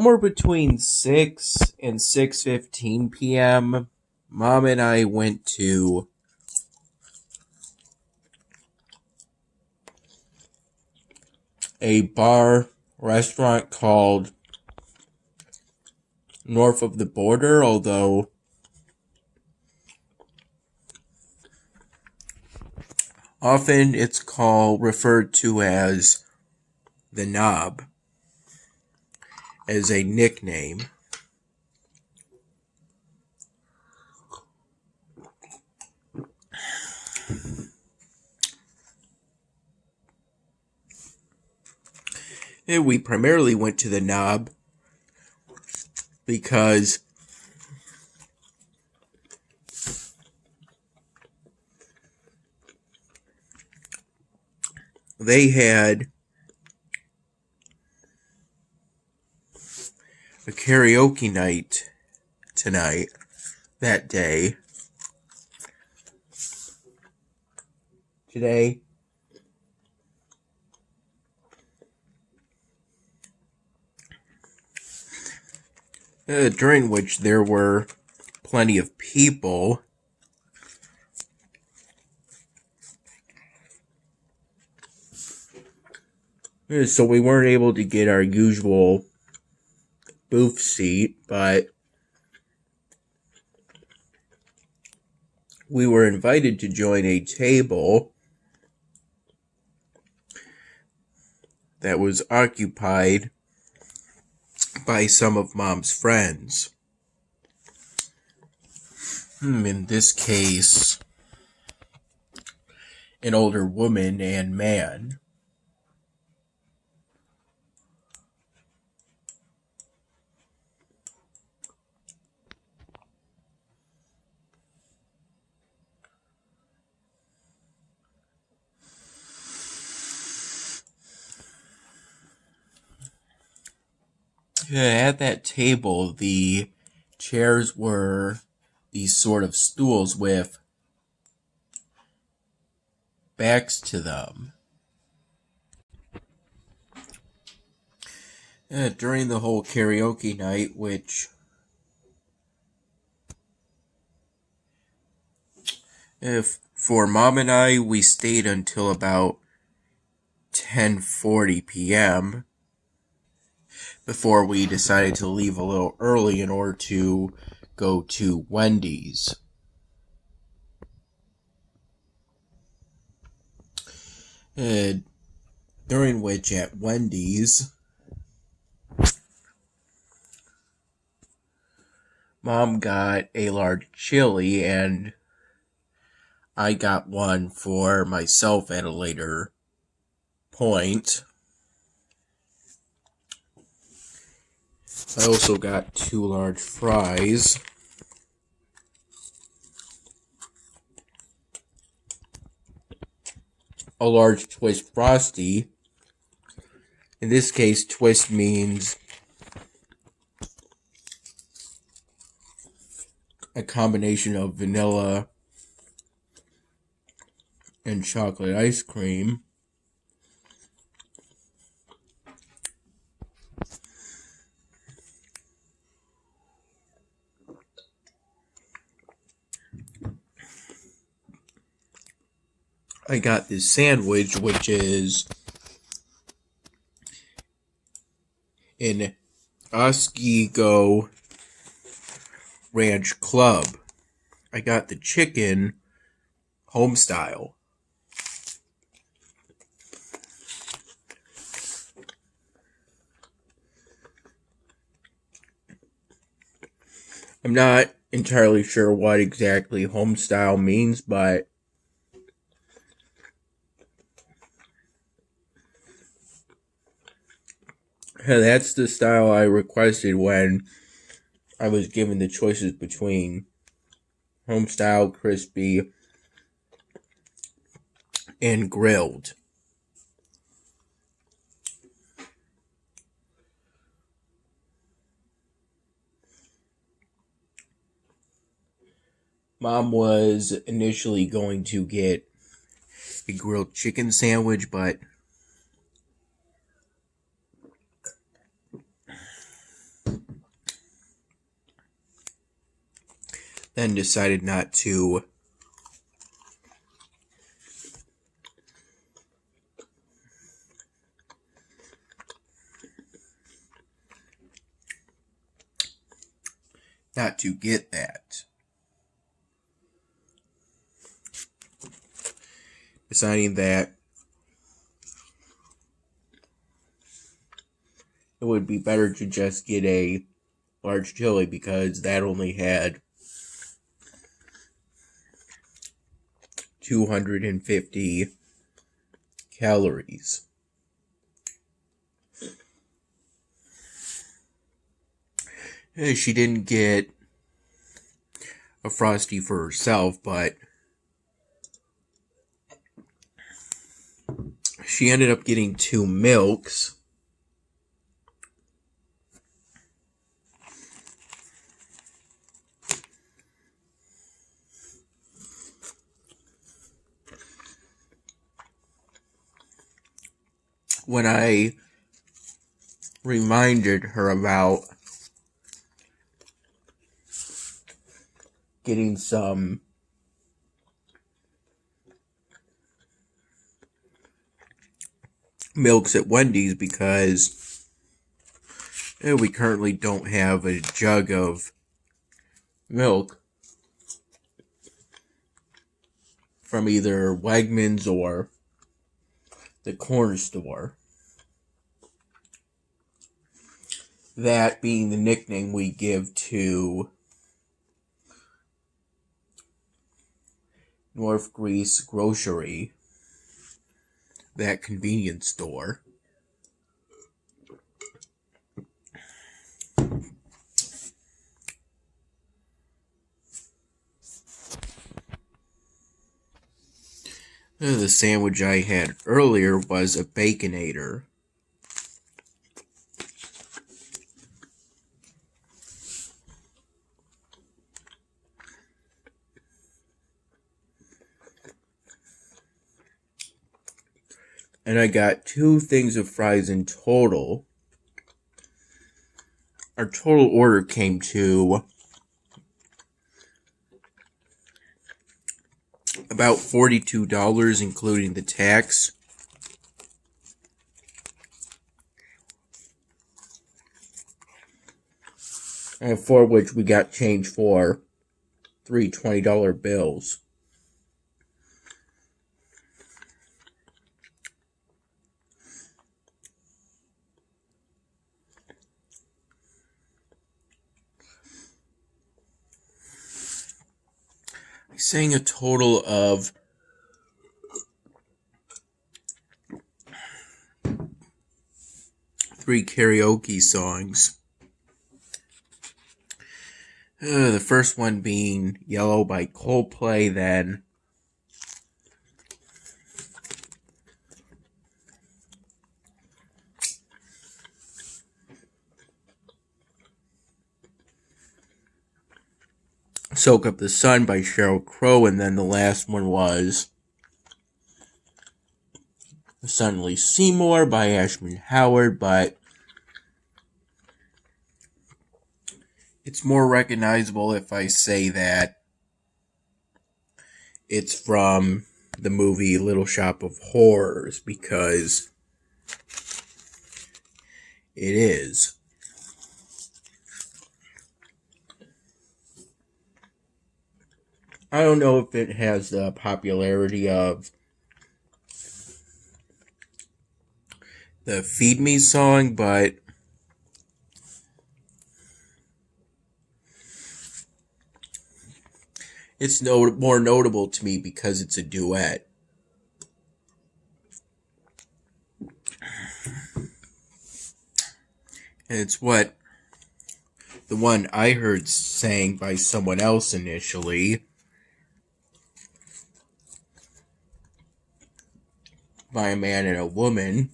somewhere between 6 and 6:15 p.m., Mom and I went to a bar restaurant called North of the Border, although often it's referred to as the Knob as a nickname. And we primarily went to the Knob because they had a karaoke night that day. Today, during which there were plenty of people. So we weren't able to get our usual booth seat, but we were invited to join a table that was occupied by some of Mom's friends. In this case, an older woman and man. At that table, the chairs were these sort of stools with backs to them. During the whole karaoke night, which for Mom and I, we stayed until about 10:40 p.m. before we decided to leave a little early in order to go to Wendy's. During which at Wendy's, Mom got a large chili and I got one for myself at a later point. I also got 2 large fries. A large Twist Frosty. In this case, Twist means a combination of vanilla and chocolate ice cream. I got this sandwich, which is an Oswego Ranch Club. I got the chicken home style. I'm not entirely sure what exactly home style means, but that's the style I requested when I was given the choices between home style, crispy, and grilled. Mom was initially going to get a grilled chicken sandwich, but then decided not to get that. Deciding that it would be better to just get a large chili because that only had 250 calories. She didn't get a Frosty for herself, but she ended up getting 2 milks. When I reminded her about getting some milks at Wendy's because we currently don't have a jug of milk from either Wegmans or the corner store. That being the nickname we give to North Greece Grocery, that convenience store. The sandwich I had earlier was a Baconator. And I got 2 things of fries in total. Our total order came to about $42, including the tax. And for which we got change for 3 $20 bills. I sang a total of 3 karaoke songs. The first one being Yellow by Coldplay, then Soak Up the Sun by Sheryl Crow, and then the last one was Suddenly Seymour by Ashman Howard, but it's more recognizable if I say that it's from the movie Little Shop of Horrors, because it is. I don't know if it has the popularity of the Feed Me song, but it's more notable to me because it's a duet. And it's the one I heard sang by someone else initially, by a man and a woman.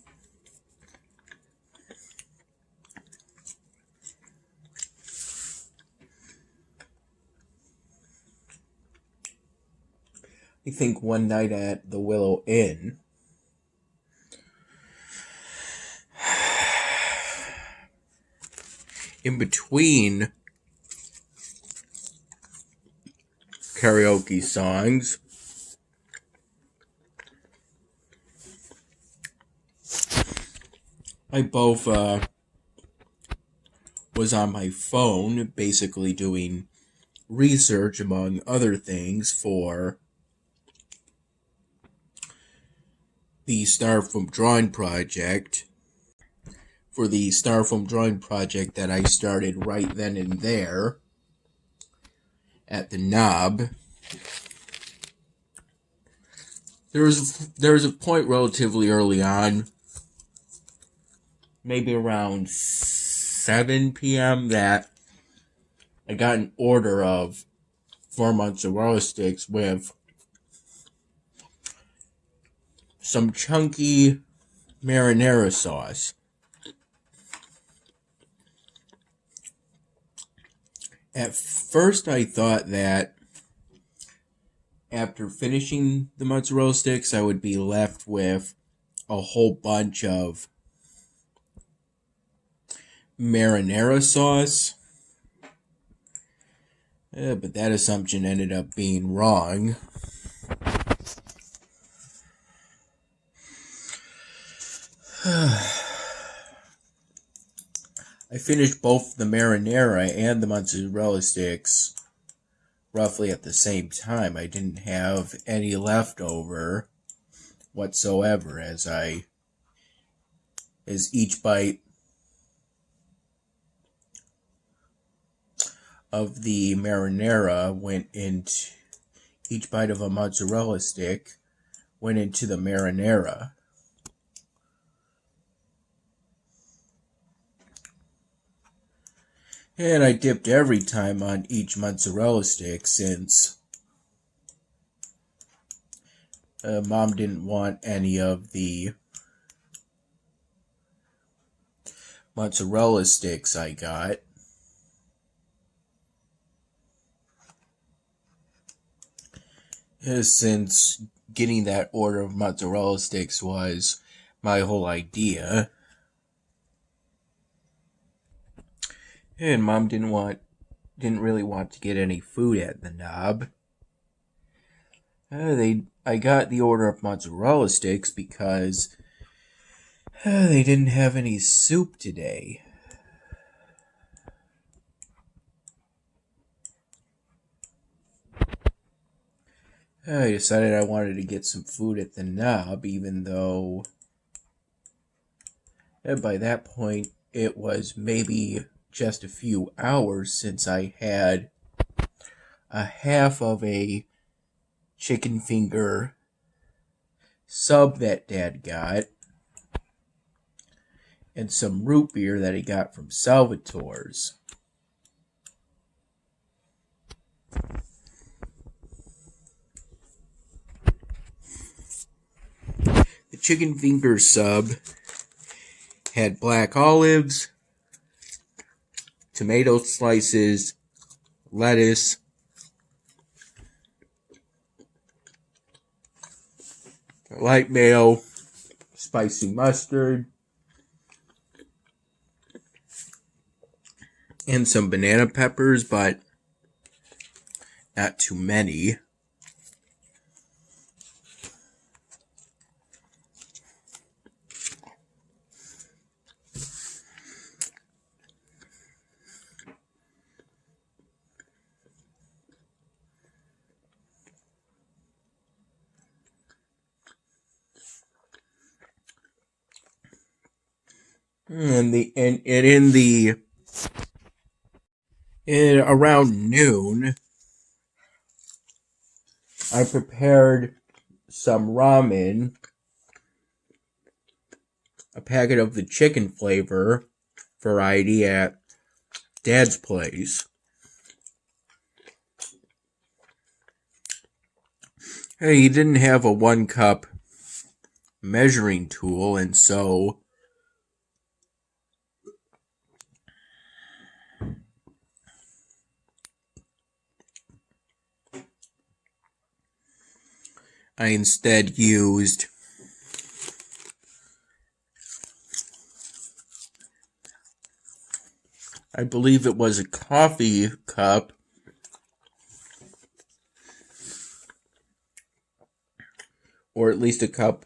I think one night at the Willow Inn, in between karaoke songs. I both was on my phone, basically doing research, among other things, for the Star Film Drawing Project. For the Star Film Drawing Project that I started right then and there at the Knob. There was a point relatively early on, maybe around 7 p.m., that I got an order of 4 mozzarella sticks with some chunky marinara sauce. At first, I thought that after finishing the mozzarella sticks, I would be left with a whole bunch of marinara sauce. But that assumption ended up being wrong. I finished both the marinara and the mozzarella sticks roughly at the same time. I didn't have any leftover whatsoever as each bite of the marinara went into, each bite of a mozzarella stick went into the marinara. And I dipped every time on each mozzarella stick since Mom didn't want any of the mozzarella sticks I got. Since getting that order of mozzarella sticks was my whole idea. And Mom didn't really want to get any food at the Knob. I got the order of mozzarella sticks because they didn't have any soup today. I decided I wanted to get some food at the Knob, even though by that point it was maybe just a few hours since I had a half of a chicken finger sub that Dad got and some root beer that he got from Salvatore's. The chicken finger sub had black olives, tomato slices, lettuce, light mayo, spicy mustard, and some banana peppers, but not too many. And around noon, I prepared some ramen, a packet of the chicken flavor variety at Dad's place. Hey, he didn't have a 1 cup measuring tool, and so I instead used I believe it was a coffee cup or at least a cup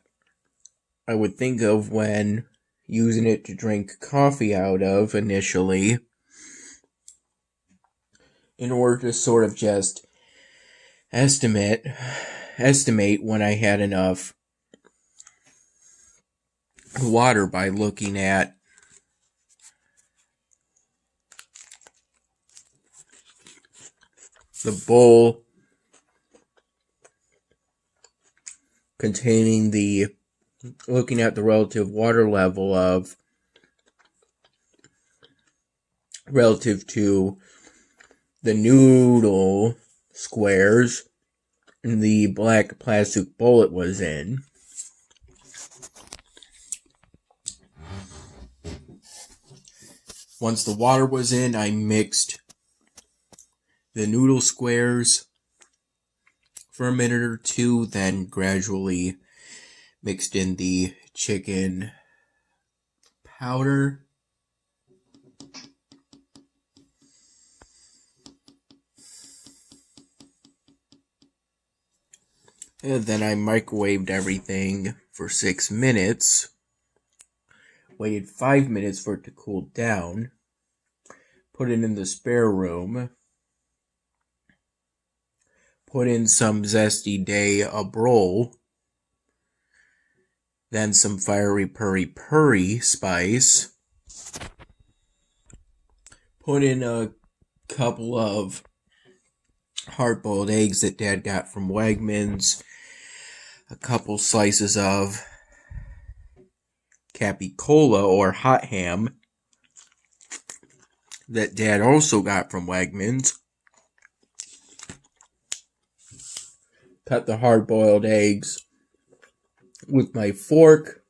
I would think of when using it to drink coffee out of initially, in order to sort of just estimate when I had enough water by looking at the bowl containing looking at the relative water level relative to the noodle squares in the black plastic bowl it was in. Once the water was in, I mixed the noodle squares for a minute or two, then gradually mixed in the chicken powder. And then I microwaved everything for 6 minutes. Waited 5 minutes for it to cool down. Put it in the spare room. Put in some Zesty Day Abrol. Then some fiery puri spice. Put in a couple of hard-boiled eggs that Dad got from Wegmans. A couple slices of capicola or hot ham that Dad also got from Wegmans. Cut the hard-boiled eggs with my fork.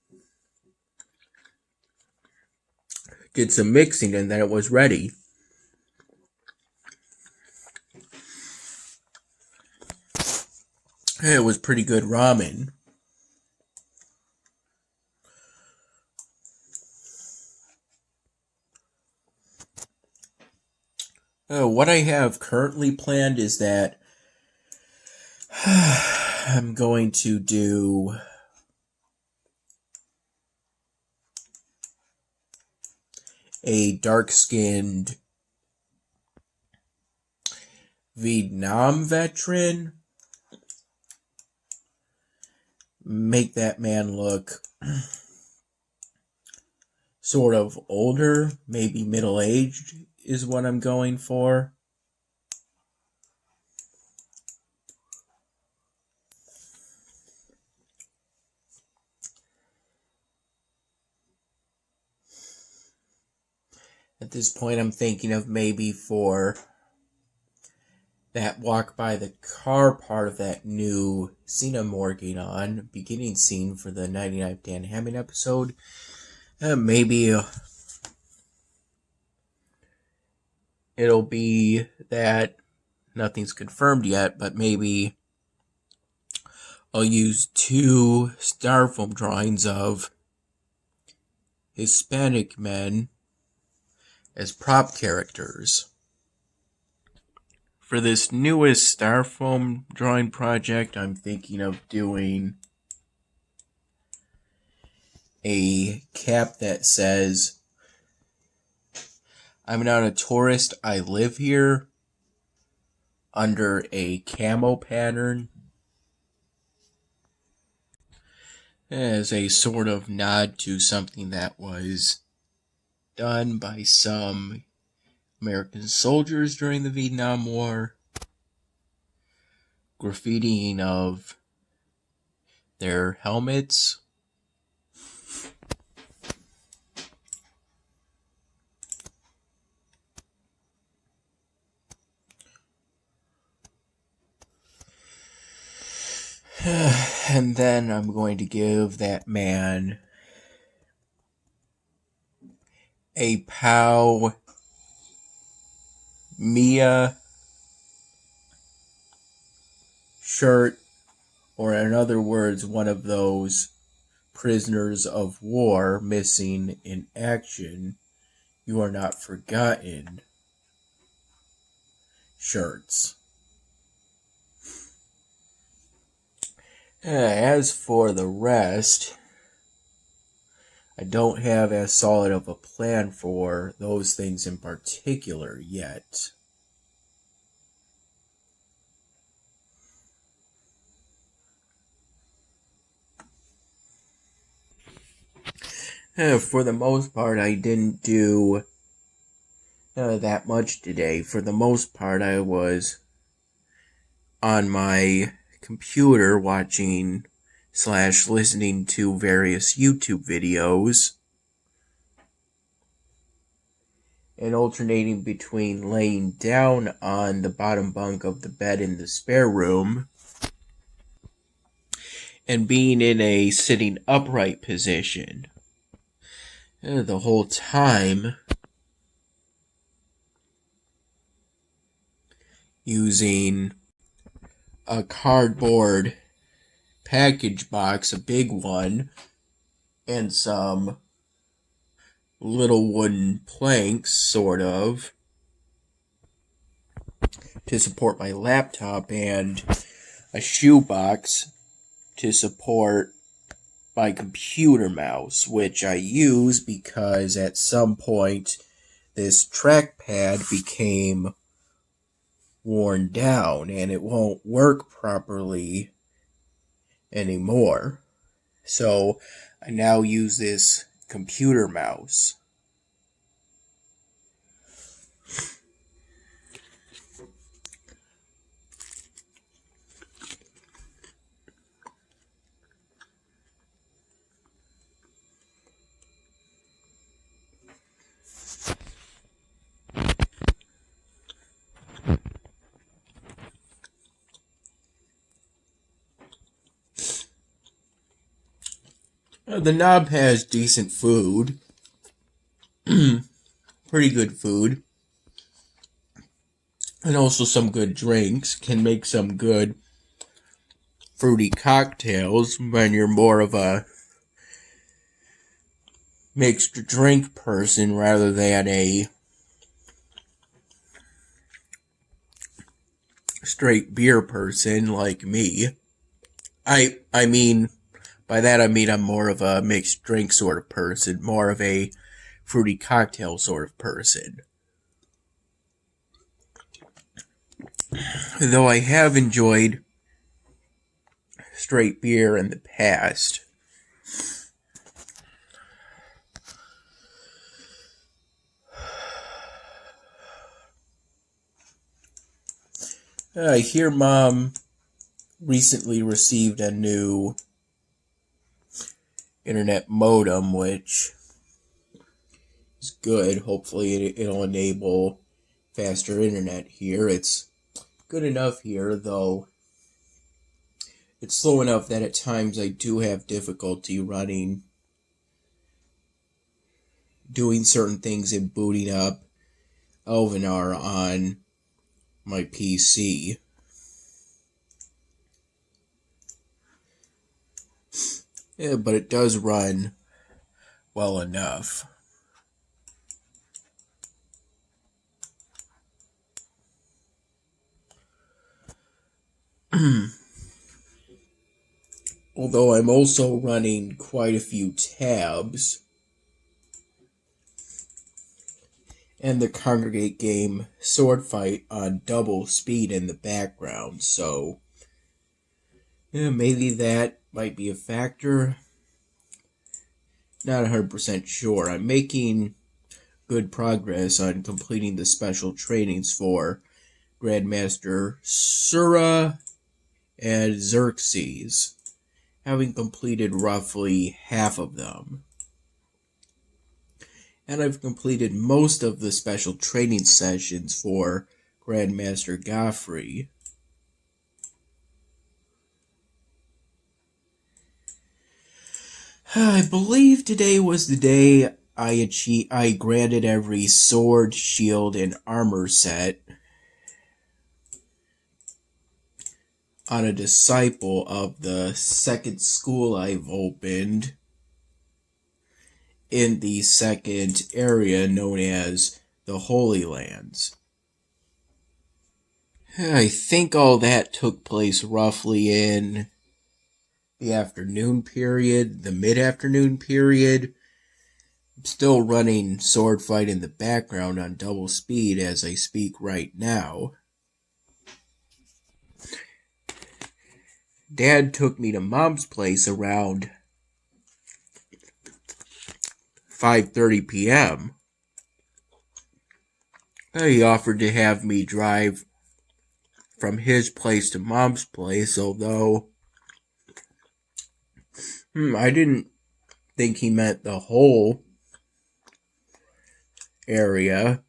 Did some mixing and then it was ready. It was pretty good ramen. What I have currently planned is that I'm going to do a dark-skinned Vietnam veteran. Make that man look sort of older, maybe middle-aged is what I'm going for. At this point, I'm thinking of maybe for that walk by the car part of that new scene I'm working on, beginning scene for the 99th Dan Hammond episode, maybe it'll be that, nothing's confirmed yet, but maybe I'll use 2 styrofoam drawings of Hispanic men as prop characters. For this newest styrofoam drawing project, I'm thinking of doing a cap that says, "I'm not a tourist, I live here," under a camo pattern, as a sort of nod to something that was done by some American soldiers during the Vietnam War, graffitiing of their helmets. And then I'm going to give that man a Pau Mia shirt, or in other words, one of those prisoners of war missing in action, you are not forgotten shirts. As for the rest, I don't have as solid of a plan for those things in particular yet. For the most part, I didn't do that much today. For the most part, I was on my computer watching / listening to various YouTube videos and alternating between laying down on the bottom bunk of the bed in the spare room and being in a sitting upright position. The whole time using a cardboard package box, a big one, and some little wooden planks, sort of, to support my laptop, and a shoebox to support my computer mouse, which I use because at some point this trackpad became worn down and it won't work properly anymore. So I now use this computer mouse. The knob has decent food. Pretty good food. And also some good drinks. Can make some good fruity cocktails when you're more of a mixed drink person rather than a straight beer person like me. I mean, by that I mean I'm more of a mixed drink sort of person, more of a fruity cocktail sort of person. Though I have enjoyed straight beer in the past. I hear Mom recently received a new internet modem, which is good. Hopefully it'll enable faster internet here. It's good enough here, though it's slow enough that at times I do have difficulty doing certain things and booting up Elvenar on my PC. Yeah, but it does run well enough. Although I'm also running quite a few tabs. And the Congregate game Sword Fight on double speed in the background, so yeah, maybe that might be a factor. Not 100% sure. I'm making good progress on completing the special trainings for Grandmaster Sura and Xerxes, having completed roughly half of them. And I've completed most of the special training sessions for Grandmaster Goffrey. I believe today was the day I granted every sword, shield, and armor set on a disciple of the second school I've opened in the second area known as the Holy Lands. I think all that took place roughly in the afternoon period, the mid-afternoon period. I'm still running Sword Fight in the background on double speed as I speak right now. Dad took me to Mom's place around 5:30 p.m. He offered to have me drive from his place to Mom's place, although I didn't think he meant the whole area.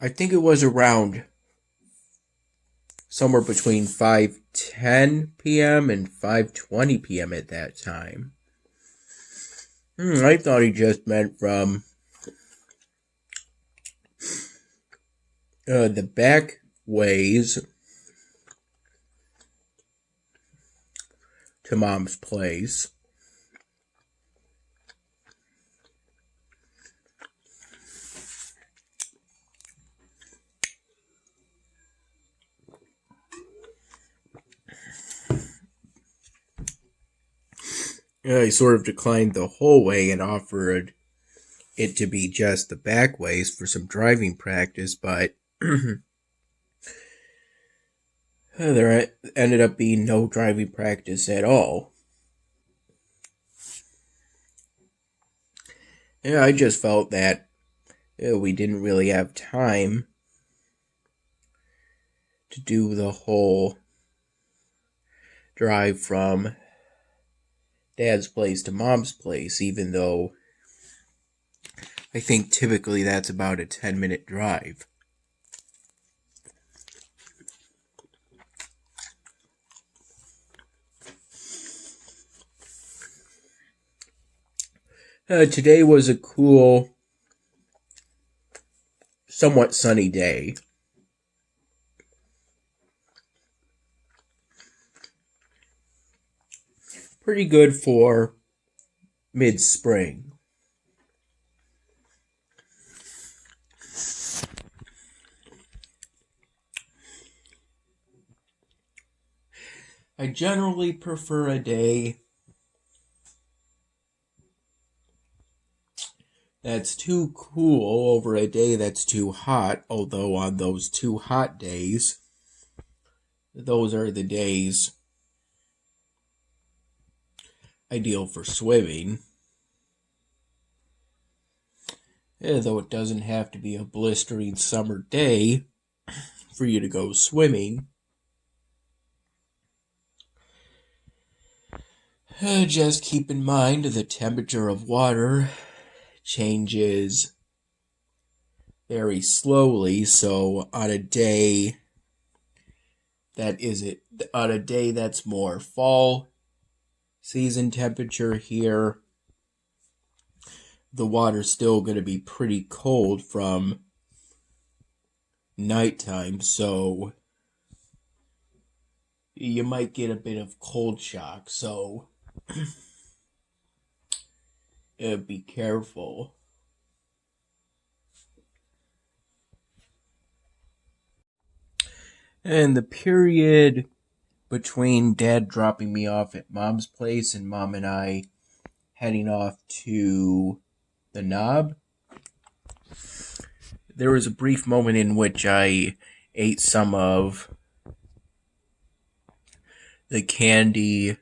I think it was around somewhere between 5:10 p.m. and 5:20 p.m. at that time. I thought he just meant from the back ways to Mom's place. I sort of declined the whole way and offered it to be just the back ways for some driving practice, but there ended up being no driving practice at all. I just felt that we didn't really have time to do the whole drive from Dad's place to Mom's place, even though I think typically that's about a 10-minute drive. Today was a cool, somewhat sunny day. Pretty good for mid-spring. I generally prefer a day that's too cool over a day that's too hot, although on those too hot days, those are the days ideal for swimming. Though it doesn't have to be a blistering summer day for you to go swimming. Just keep in mind the temperature of water changes very slowly, so on a day that's more fall season temperature here, the water's still going to be pretty cold from nighttime, so you might get a bit of cold shock, so be careful. And the period between Dad dropping me off at Mom's place and Mom and I heading off to the Knob, there was a brief moment in which I ate some of the candy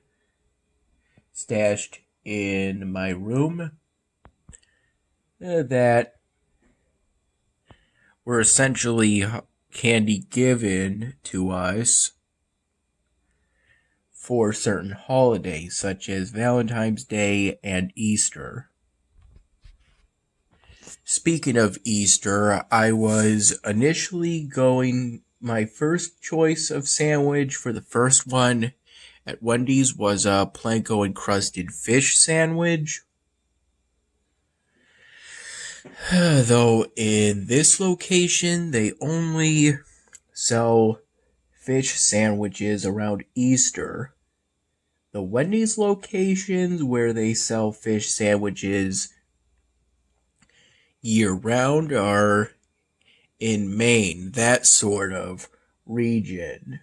stashed in my room that were essentially candy given to us for certain holidays, such as Valentine's Day and Easter. Speaking of Easter, I was initially my first choice of sandwich for the first one at Wendy's was a panko encrusted fish sandwich. Though in this location, they only sell fish sandwiches around Easter. The Wendy's locations where they sell fish sandwiches year-round are in Maine, that sort of region.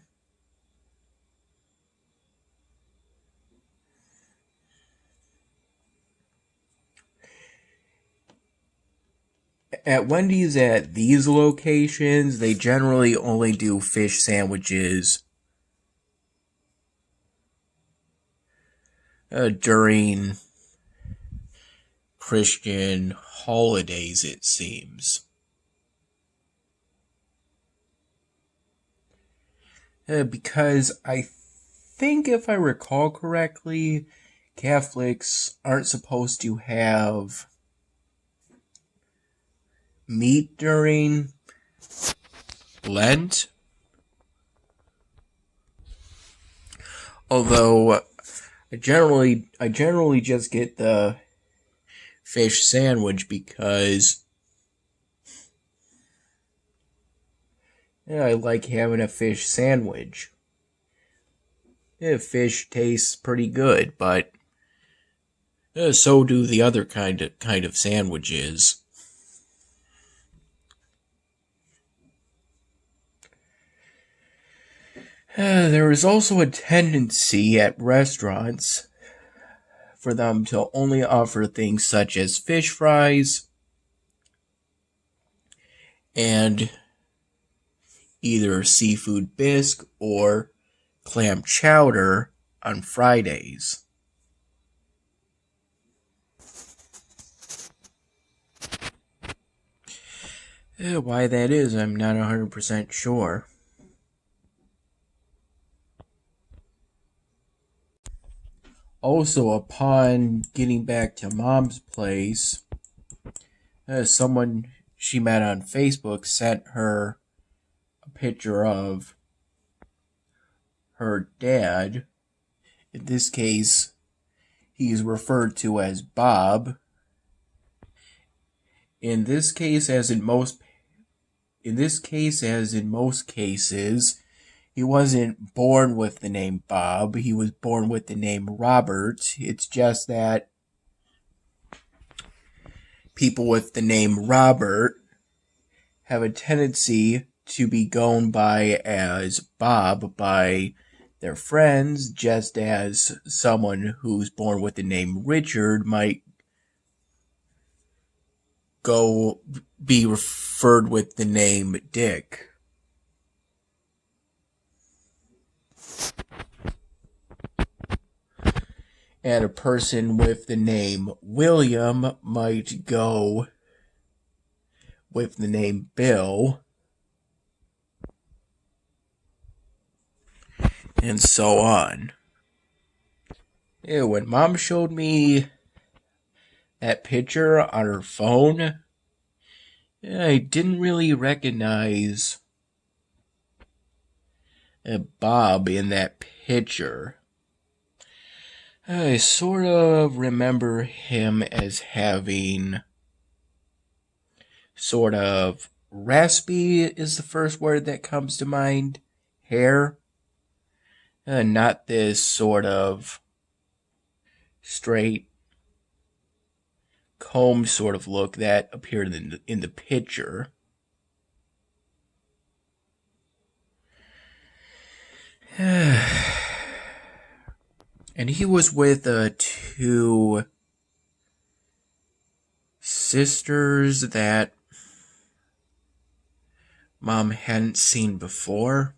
At Wendy's at these locations, they generally only do fish sandwiches during Christian holidays, it seems. Because I think, if I recall correctly, Catholics aren't supposed to have meat during Lent. Although I generally just get the fish sandwich because I like having a fish sandwich. Fish tastes pretty good, but so do the other kind of sandwiches. There is also a tendency at restaurants for them to only offer things such as fish fries and either seafood bisque or clam chowder on Fridays. Why that is, I'm not 100% sure. Also, upon getting back to Mom's place, someone she met on Facebook sent her a picture of her dad. In this case, he's referred to as Bob. In this case, as in most cases, he wasn't born with the name Bob. He was born with the name Robert. It's just that people with the name Robert have a tendency to be known by as Bob by their friends, just as someone who's born with the name Richard might be referred with the name Dick. And a person with the name William might go with the name Bill. And so on. When Mom showed me that picture on her phone, I didn't really recognize Bob in that picture. I sort of remember him as having sort of raspy is the first word that comes to mind. Hair. Not this sort of straight comb sort of look that appeared in the picture. And he was with two sisters that Mom hadn't seen before.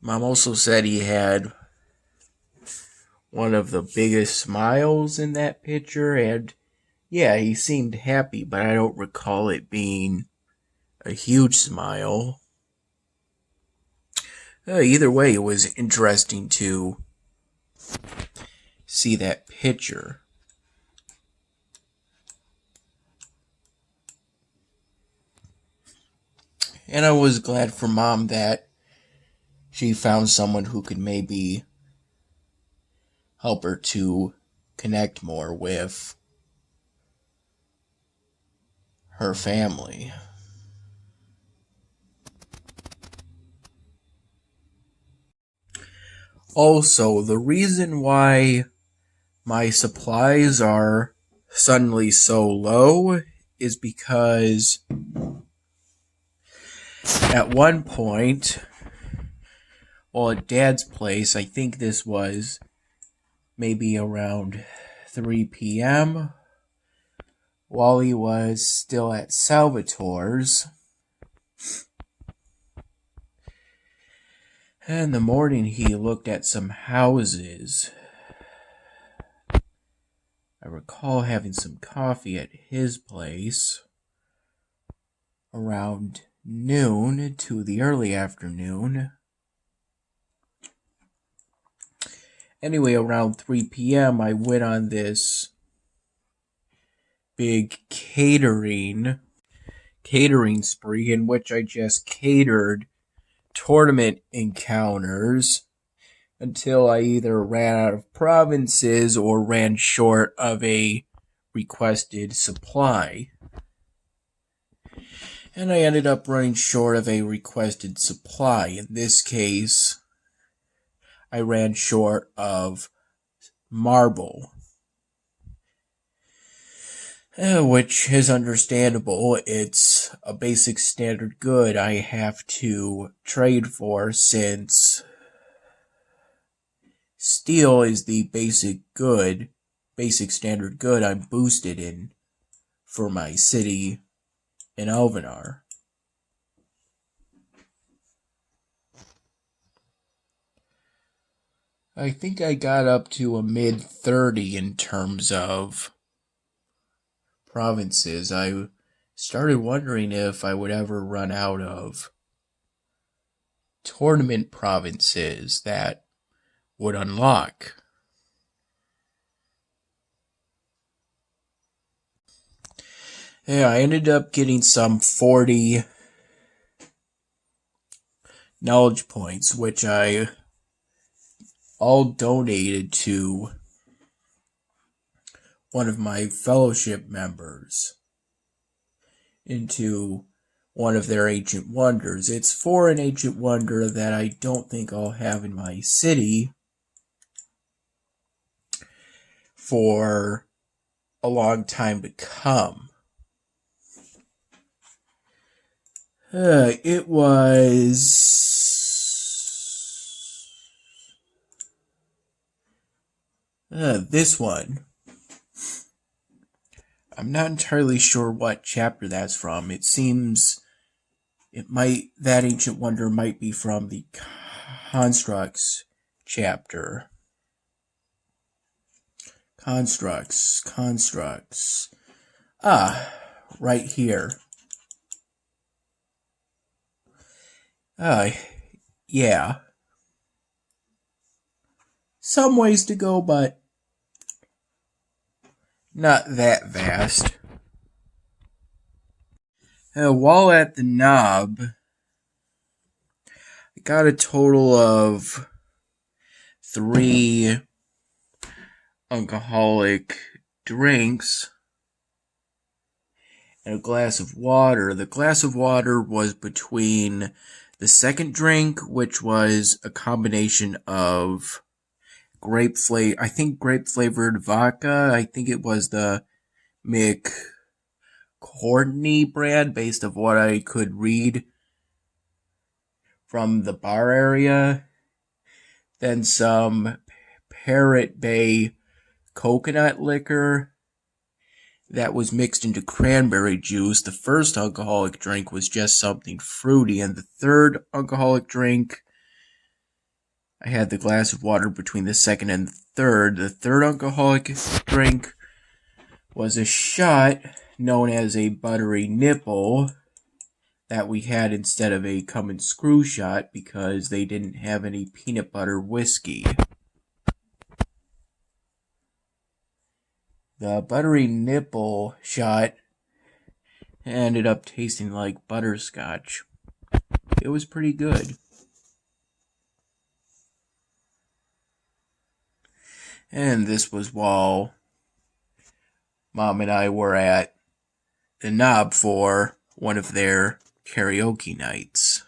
Mom also said he had one of the biggest smiles in that picture, and yeah, he seemed happy, but I don't recall it being a huge smile. Either way, it was interesting to see that picture. And I was glad for Mom that she found someone who could maybe help her to connect more with her family. Also, the reason why my supplies are suddenly so low is because at one point Well, at Dad's place, I think this was maybe around 3 p.m. Wally was still at Salvatore's. In the morning, he looked at some houses. I recall having some coffee at his place around noon to the early afternoon. Anyway, around 3 p.m., I went on this big catering spree in which I just catered tournament encounters until I either ran out of provinces or ran short of a requested supply. And I ended up running short of a requested supply. In this case, I ran short of marble, which is understandable. It's a basic standard good I have to trade for, since steel is the basic standard good I'm boosted in for my city in Elvenar. I think I got up to a mid-30 in terms of provinces. I started wondering if I would ever run out of tournament provinces that would unlock. Yeah, I ended up getting some 40 knowledge points, which I all donated to one of my fellowship members into one of their ancient wonders. It's for an ancient wonder that I don't think I'll have in my city for a long time to come. It was this one. I'm not entirely sure what chapter that's from. It seems that ancient wonder might be from the constructs chapter. Constructs. Right here. Yeah. Some ways to go, but not that vast. While at the knob, I got a total of 3 alcoholic drinks and a glass of water. The glass of water was between the second drink, which was a combination of grape flavored vodka. I think it was the McCourtney brand, based on what I could read from the bar area. Then some Parrot Bay coconut liquor that was mixed into cranberry juice. The first alcoholic drink was just something fruity, and the third alcoholic drink, I had the glass of water between the second and the third. The third alcoholic drink was a shot known as a buttery nipple that we had instead of a come and screw shot because they didn't have any peanut butter whiskey. The buttery nipple shot ended up tasting like butterscotch. It was pretty good. And this was while Mom and I were at the knob for one of their karaoke nights.